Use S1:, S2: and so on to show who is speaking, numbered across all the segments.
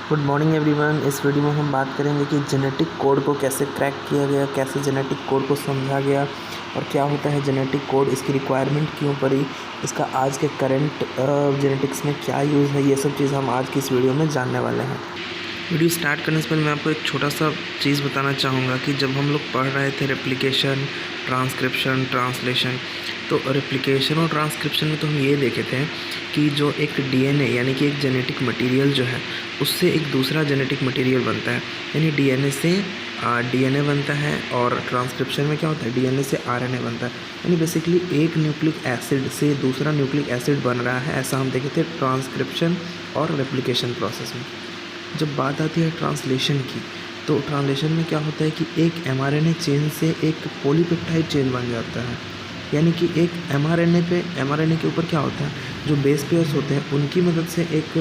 S1: Good morning everyone. इस video में हम बात करेंगे कि जेनेटिक कोड को कैसे क्रैक किया गया, कैसे जेनेटिक कोड को समझा गया और क्या होता है जेनेटिक कोड, इसकी रिक्वायरमेंट क्यों पड़ी, इसका आज के करंट जेनेटिक्स में क्या यूज़ है। ये सब चीज़ हम आज की इस वीडियो में जानने वाले हैं। वीडियो स्टार्ट करने से पहले मैं आपको एक छोटा सा चीज़ बताना चाहूँगा कि जब हम लोग पढ़ रहे थे रेप्लिकेशन, ट्रांसक्रिप्शन, ट्रांसलेशन, तो रेप्लिकेशन और ट्रांसक्रिप्शन में तो हम ये देखे थे कि जो एक डीएनए यानी कि एक जेनेटिक मटेरियल जो है उससे एक दूसरा जेनेटिक मटेरियल बनता है, यानी डीएनए से डीएनए बनता है। और ट्रांसक्रिप्शन में क्या होता है, डीएनए से आरएनए बनता है, यानी बेसिकली एक न्यूक्लिक एसिड से दूसरा न्यूक्लिक एसिड बन रहा है। ऐसा हम देखे थे ट्रांसक्रिप्शन और रेप्लिकेशन प्रोसेस में। जब बात आती है ट्रांसलेशन की, तो ट्रांसलेशन में क्या होता है कि एक एमआरएनए चेन से एक पॉलीपेप्टाइड चेन बन जाता है, यानी कि एक एमआरएनए के ऊपर क्या होता है, जो बेस पेयर्स होते हैं उनकी मदद से एक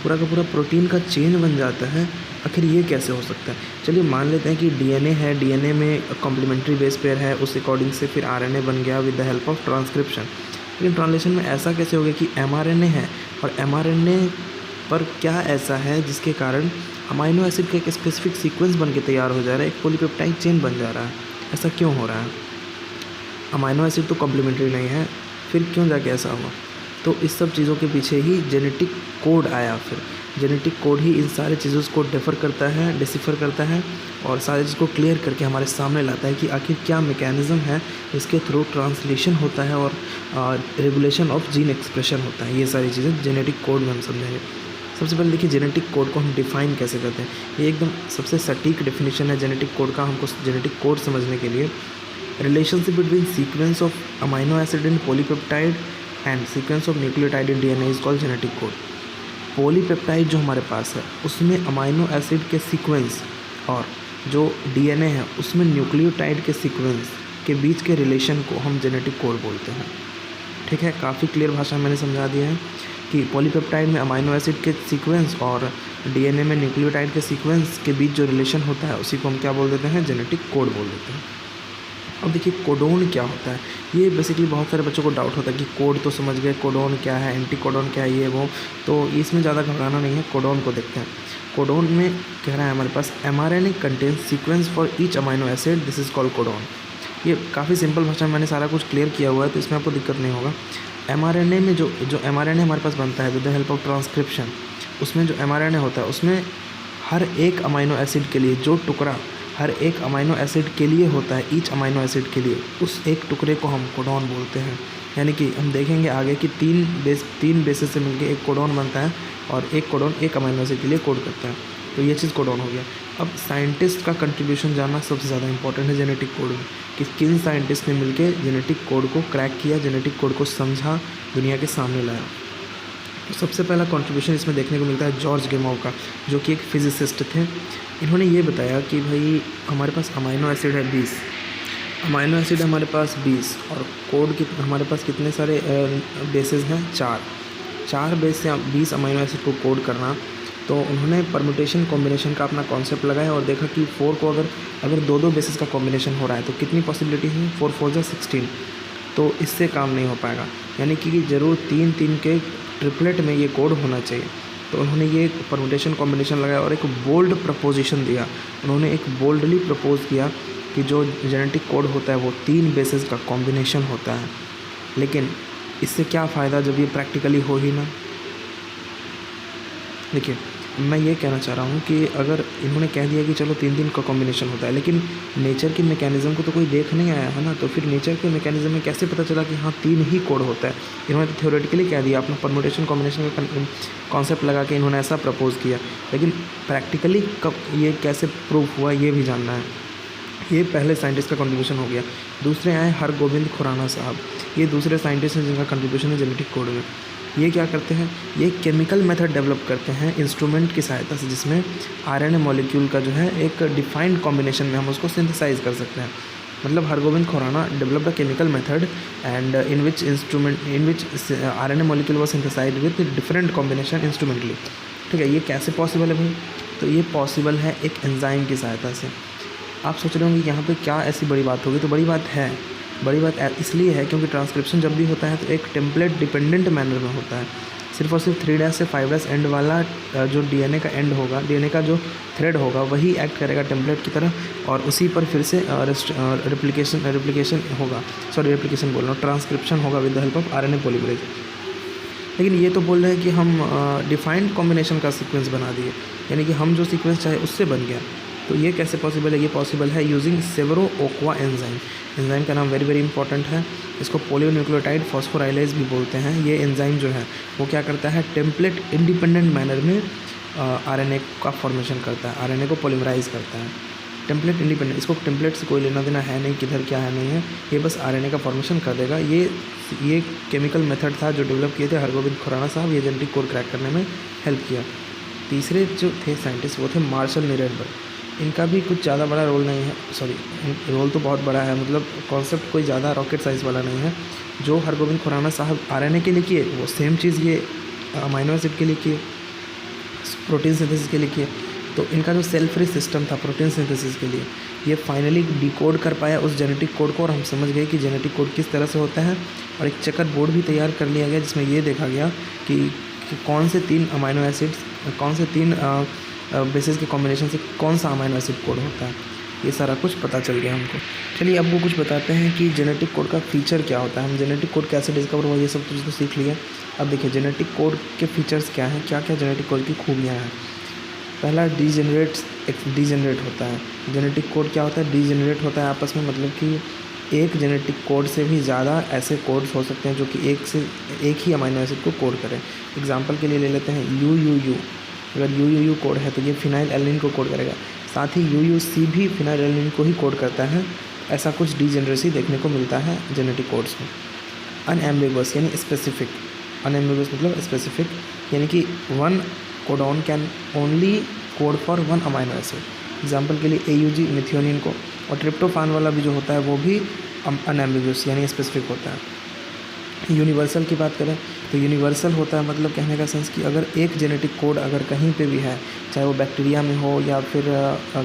S1: पूरा का पूरा प्रोटीन का चेन बन जाता है। आखिर ये कैसे हो सकता है? चलिए मान लेते हैं कि डीएनए है, डीएनए में कॉम्प्लीमेंट्री बेस पेयर है, उस अकॉर्डिंग से फिर आरएनए बन गया with the help of transcription. लेकिन ट्रांसलेशन में ऐसा कैसे हो गया कि एमआरएनए है और एमआरएनए पर क्या ऐसा है जिसके कारण अमाइनो एसिड का एक स्पेसिफिक सीक्वेंस बन के तैयार हो जा रहा है, एक पॉलीपेप्टाइड चेन बन जा रहा है। ऐसा क्यों हो रहा है? अमाइनो एसिड तो कॉम्प्लीमेंट्री नहीं है, फिर क्यों जाके ऐसा हुआ? तो इस सब चीज़ों के पीछे ही जेनेटिक कोड आया। फिर जेनेटिक कोड ही इन सारी चीज़ों को डिसिफर करता है और सारी चीज़ को क्लियर करके हमारे सामने लाता है कि आखिर क्या मैकेनिज़्म है इसके थ्रू ट्रांसलेशन होता है और रेगुलेशन ऑफ जीन एक्सप्रेशन होता है। ये सारी चीज़ें जेनेटिक कोड में हम समझेंगे। सबसे पहले देखिए जेनेटिक कोड को हम डिफ़ाइन कैसे करते हैं। ये एकदम सबसे सटीक डेफिनेशन है जेनेटिक कोड का। हमको जेनेटिक कोड समझने के लिए relationship between sequence of amino acid in polypeptide and sequence of nucleotide in DNA is called genetic code. Polypeptide जो हमारे पास है उसमें अमाइनो एसिड के सीक्वेंस और जो डीएनए है उसमें न्यूक्लियोटाइड के सीक्वेंस के बीच के रिलेशन को हम जेनेटिक कोड बोलते हैं। ठीक है, काफ़ी क्लियर भाषा में मैंने समझा दिया है कि पॉलीपेप्टाइड में अमाइनो एसिड के सीक्वेंस और डीएनए में न्यूक्लियोटाइड के सीक्वेंस के बीच जो रिलेशन होता है उसी को हम क्या बोल देते हैं, जेनेटिक कोड बोल देते हैं। अब देखिए कोडोन क्या होता है। ये बेसिकली बहुत सारे बच्चों को डाउट होता है कि कोड तो समझ गए, कोडोन क्या है, एंटी कोडोन क्या है, ये वो, तो इसमें ज़्यादा घबराना नहीं है। कोडोन को देखते हैं। कोडोन में कह रहा है हमारे पास mRNA contains sequence for each amino acid, this is called codon. ये काफ़ी सिंपल भाषा में मैंने सारा कुछ क्लियर किया हुआ है, तो इसमें आपको दिक्कत नहीं होगा। एमआरएनए में जो एमआरएनए हमारे पास बनता है with the help of transcription, उसमें जो एमआरएनए होता है उसमें हर एक अमाइनो एसिड के लिए जो टुकड़ा हर एक अमाइनो एसिड के लिए होता है, ईच अमाइनो एसिड के लिए, उस एक टुकड़े को हम कोडोन बोलते हैं। यानी कि हम देखेंगे आगे कि तीन बेसेस से मिलकर एक कोडोन बनता है और एक कोडोन एक अमाइनो एसिड के लिए कोड करता है। तो ये चीज़ कोडोन हो गया। अब साइंटिस्ट का कंट्रीब्यूशन जानना सबसे ज़्यादा इंपॉर्टेंट है जेनेटिक कोड में, कि किन साइंटिस्ट ने मिलकर जेनेटिक कोड को क्रैक किया, जेनेटिक कोड को समझा, दुनिया के सामने लाया। तो सबसे पहला कंट्रीब्यूशन इसमें देखने को मिलता है जॉर्ज गेमोव का, जो कि एक फिजिसिस्ट थे। इन्होंने ये बताया कि भाई हमारे पास अमाइनो एसिड है 20, अमाइनो एसिड हमारे पास 20 और कोड हमारे पास कितने सारे बेसेस हैं, 4 बेस से 20 अमाइनो एसिड को कोड करना। तो उन्होंने परम्यूटेशन कॉम्बिनेशन का अपना कॉन्सेप्ट लगाया और देखा कि 4 को अगर दो बेसिस का कॉम्बिनेशन हो रहा है तो कितनी पॉसिबिलिटी है, 4 4 जा 16, तो इससे काम नहीं हो पाएगा, यानी कि ज़रूर 3 के ट्रिपलेट में ये कोड होना चाहिए। तो उन्होंने ये परम्यूटेशन कॉम्बिनेशन लगाया और एक बोल्ड प्रपोजिशन दिया। उन्होंने एक बोल्डली प्रपोज किया कि जो जेनेटिक कोड होता है वो 3 बेसिस का कॉम्बिनेशन होता है। लेकिन इससे क्या फ़ायदा जब ये प्रैक्टिकली हो ही ना। देखिए मैं ये कहना चाह रहा हूँ कि अगर इन्होंने कह दिया कि चलो 3 का कॉम्बिनेशन होता है, लेकिन नेचर के मैकेनिज़्म को तो कोई देख नहीं आया है ना, तो फिर नेचर के मैकेनिज़्म में कैसे पता चला कि हाँ 3 ही कोड होता है। इन्होंने तो थ्योरेटिकली कह दिया, अपना परम्यूटेशन कॉम्बिनेशन का कॉन्सेप्ट लगा के इन्होंने ऐसा प्रपोज किया, लेकिन प्रैक्टिकली कब ये कैसे प्रूफ हुआ ये भी जानना है। ये पहले साइंटिस्ट का कंट्रीब्यूशन हो गया। दूसरे आए हरगोविंद खुराना साहब, ये दूसरे साइंटिस्ट हैं जिनका कंट्रीब्यूशन है जेनेटिक कोड में। ये क्या करते हैं, ये केमिकल मेथड डेवलप करते हैं इंस्ट्रूमेंट की सहायता से, जिसमें आरएनए मॉलिक्यूल का जो है एक डिफाइंड कॉम्बिनेशन में हम उसको सिंथेसाइज कर सकते हैं। मतलब Hargobind Khorana developed a chemical method and in which RNA molecule was synthesized with different combination instrumentally. ठीक है, ये कैसे पॉसिबल है भाई? तो ये पॉसिबल है एक एंजाइम की सहायता से। आप सोच रहे होंगे यहाँ पे क्या ऐसी बड़ी बात होगी, तो बड़ी बात इसलिए है क्योंकि ट्रांसक्रिप्शन जब भी होता है तो एक टेम्पलेट डिपेंडेंट मैनर में होता है। सिर्फ और सिर्फ 3' से 5' एंड वाला जो डीएनए का एंड होगा, डीएनए का जो थ्रेड होगा वही एक्ट करेगा टेम्पलेट की तरह, और उसी पर फिर से रेप्लिकेशन होगा, रेप्लिकेशन बोल रहा हूँ, ट्रांसक्रिप्शन होगा with the help of RNA polymerase. लेकिन ये तो बोल रहे हैं कि हम डिफाइंड कॉम्बिनेशन का सीक्वेंस बना दिए, यानी कि हम जो सीक्वेंस चाहे उससे बन गया। तो ये कैसे पॉसिबल है? ये पॉसिबल है यूजिंग सेवरो-ओक्वा एंजाइम। एंजाइम का नाम वेरी वेरी इंपॉर्टेंट है, इसको पॉलीन्यूक्लियोटाइड फॉस्फोराइलेज भी बोलते हैं। ये एंजाइम जो है वो क्या करता है, टेम्पलेट इंडिपेंडेंट मैनर में आरएनए का फॉर्मेशन करता है, आरएनए को पॉलीमराइज करता है। टेम्पलेट इंडिपेंडेंट, इसको टेम्पलेट से कोई लेना देना है नहीं, किधर क्या है नहीं है, ये बस आरएनए का फॉर्मेशन कर देगा। ये केमिकल मेथड था जो डेवलप किए थे हरगोविंद खुराना साहब, ये जेनेटिक कोड क्रैक करने में हेल्प किया। तीसरे जो थे साइंटिस्ट वो थे मार्शल नीरेनबर्ग। इनका भी कुछ ज़्यादा बड़ा रोल नहीं है, रोल तो बहुत बड़ा है, मतलब कॉन्सेप्ट कोई ज़्यादा रॉकेट साइज़ वाला नहीं है। जो हरगोविंद खुराना साहब आरएनए के लिए किए वो सेम चीज़ ये अमाइनो एसिड के लिए किए, प्रोटीन सिंथेसिस के लिए किए। तो इनका जो सेल फ्री सिस्टम था प्रोटीन सिंथेसिस के लिए, ये फाइनली डिकोड कर पाया उस जेनेटिक कोड को, और हम समझ गए कि जेनेटिक कोड किस तरह से होता है। और एक चेकर बोर्ड भी तैयार कर लिया गया जिसमें ये देखा गया कि कौन से 3 अमाइनो एसिड्स, कौन से 3 बेसिस के कॉम्बिनेशन से कौन सा अमाइनो एसिड कोड होता है, ये सारा कुछ पता चल गया हमको। चलिए अब वो कुछ बताते हैं कि जेनेटिक कोड का फीचर क्या होता है, हम जेनेटिक कोड कैसे डिस्कवर हुआ, ये सब कुछ तो सीख लिया। अब देखिए जेनेटिक कोड के फीचर्स क्या हैं, क्या क्या जेनेटिक कोड की खूबियाँ हैं। पहला डीजेनरेट होता है। जेनेटिक कोड क्या होता है? डीजेनरेट होता है आपस में, मतलब कि एक जेनेटिक कोड से भी ज़्यादा ऐसे कोड्स हो सकते हैं जो कि एक ही अमाइनो एसिड को कोड करें। एग्जांपल के लिए ले लेते हैं UUU। अगर UUU कोड है तो ये फिनाइल एल्निन को कोड करेगा, साथ ही UUC भी फिनाइल एल्निन को ही कोड करता है। ऐसा कुछ डीजेनरेसी देखने को मिलता है जेनेटिक कोड्स में। अनएम्बिगुअस यानी स्पेसिफिक, अनएम्बिगुअस मतलब स्पेसिफिक, यानी कि one codon can only code for 1 amino acid. Example के लिए AUG मिथियोनिन को, और ट्रिप्टोफान वाला भी जो होता है वो भी अनएम्बिगुअस यानी स्पेसिफिक होता है। यूनिवर्सल की बात करें तो यूनिवर्सल होता है, मतलब कहने का सेंस कि अगर एक जेनेटिक कोड अगर कहीं पे भी है, चाहे वो बैक्टीरिया में हो या फिर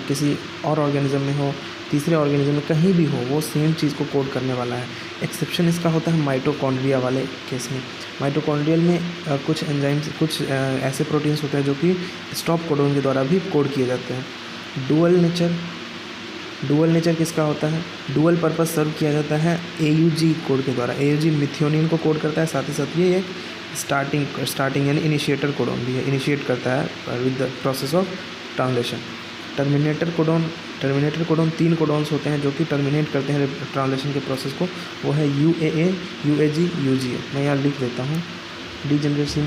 S1: किसी और ऑर्गेनिज्म में हो, तीसरे ऑर्गेनिज्म में कहीं भी हो, वो सेम चीज़ को कोड करने वाला है। एक्सेप्शन इसका होता है माइटोकॉन्ड्रिया वाले केस में। माइटोकॉन्ड्रियल में कुछ एंजाइम्स, कुछ ऐसे प्रोटीन्स होते हैं जो कि स्टॉप कोडोन के द्वारा भी कोड किए जाते हैं। डुअल नेचर किसका होता है? डुअल पर्पस सर्व किया जाता है AUG कोड के द्वारा। AUG मिथियोनिन को कोड करता है, साथ ही साथ ये एक स्टार्टिंग यानी इनिशिएटर कोडोन भी है, इनिशिएट करता है with the process of translation. Terminator codon 3 codons होते हैं जो कि टर्मिनेट करते हैं ट्रांसलेशन के प्रोसेस को, वो है UAA, UAG, UGA। मैं यहाँ लिख देता हूँ। डीजेनरेसी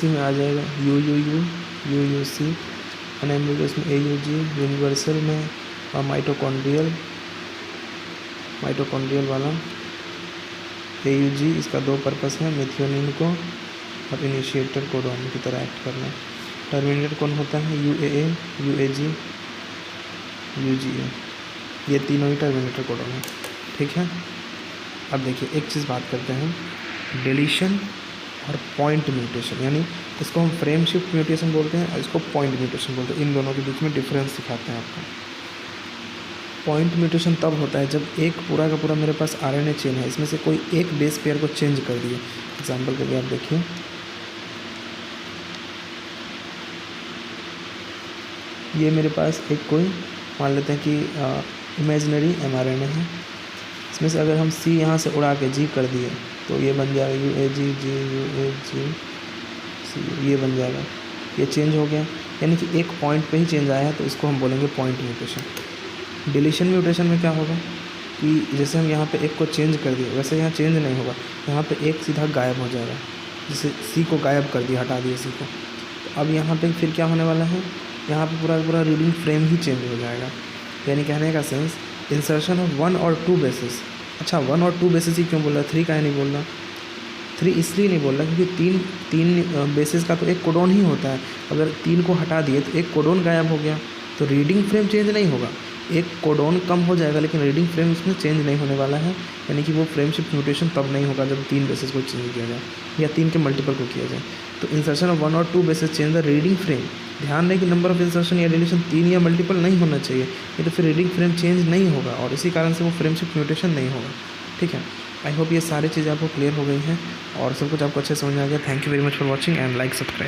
S1: में आ जाएगा UUU, UUC, अनएम्बिगुअस में AUG, यूनिवर्सल में माइटोकॉन्ड्रियल वाला AUG। इसका 2 पर्पस है, मिथियोनिन को और इनिशिएटर कोडोन की तरह एक्ट करना। टर्मिनेटर कौन होता है? UAA, UAG, UGA, ये तीनों ही टर्मिनेटर कोडोन है, ठीक है। अब देखिए एक चीज़ बात करते हैं, डिलीशन और पॉइंट म्यूटेशन, यानी इसको हम फ्रेम शिफ्ट म्यूटेशन बोलते हैं और इसको पॉइंट म्यूटेशन बोलते हैं। इन दोनों के बीच में डिफरेंस सिखाते हैं आपको। पॉइंट म्यूटेशन तब होता है जब एक पूरा का पूरा मेरे पास RNA चेन है, इसमें से कोई एक बेस पेयर को चेंज कर दिए। एग्जाम्पल के लिए आप देखिए, ये मेरे पास एक कोई मान लेते हैं कि इमेजिनरी mRNA है, इसमें से अगर हम C यहाँ से उड़ा के G कर दिए तो ये बन जाएगा UAG, C, ये बन जाएगा, ये चेंज हो गया, यानी कि एक पॉइंट पे ही चेंज आया है, तो इसको हम बोलेंगे पॉइंट म्यूटेशन। डिलीशन म्यूटेशन में क्या होगा कि जैसे हम यहाँ पे एक को चेंज कर दिए, वैसे यहाँ चेंज नहीं होगा, यहाँ पे एक सीधा गायब हो जाएगा, जैसे C को गायब कर दिया, हटा दिया C को, तो अब यहाँ पे फिर क्या होने वाला है, यहाँ पे पूरा रीडिंग फ्रेम ही चेंज हो जाएगा। यानी कहने का सेंस इंसर्शन ऑफ 1 और 2 बेसिस। अच्छा 1 और 2 बेसिस ही क्यों बोल रहा है, 3 का नहीं बोल रहा? 3 इसलिए नहीं बोल रहा क्योंकि तीन बेसिस का तो एक कोडोन ही होता है। अगर 3 को हटा दिए तो एक कोडोन गायब हो गया, तो रीडिंग फ्रेम चेंज नहीं होगा, एक कोडोन कम हो जाएगा, लेकिन रीडिंग फ्रेम इसमें चेंज नहीं होने वाला है। यानी कि वो फ्रेम शिफ्ट म्यूटेशन तब नहीं होगा जब 3 बेसिस को चेंज किया जाए या 3 के मल्टीपल को किया जाए। तो इंसर्शन ऑफ 1 और 2 basis change the reading frame. ध्यान दें कि नंबर ऑफ इंसर्शन या डिलीशन 3 या मल्टीपल नहीं होना चाहिए, ये तो फिर रीडिंग फ्रेम चेंज नहीं होगा और इसी कारण से वो फ्रेम शिफ्ट म्यूटेशन नहीं होगा, ठीक है। आई होप ये सारी चीज़ें आपको क्लियर हो गई हैं और सब कुछ आपको अच्छे से समझ में आ गया। Thank you very much for watching and like subscribe.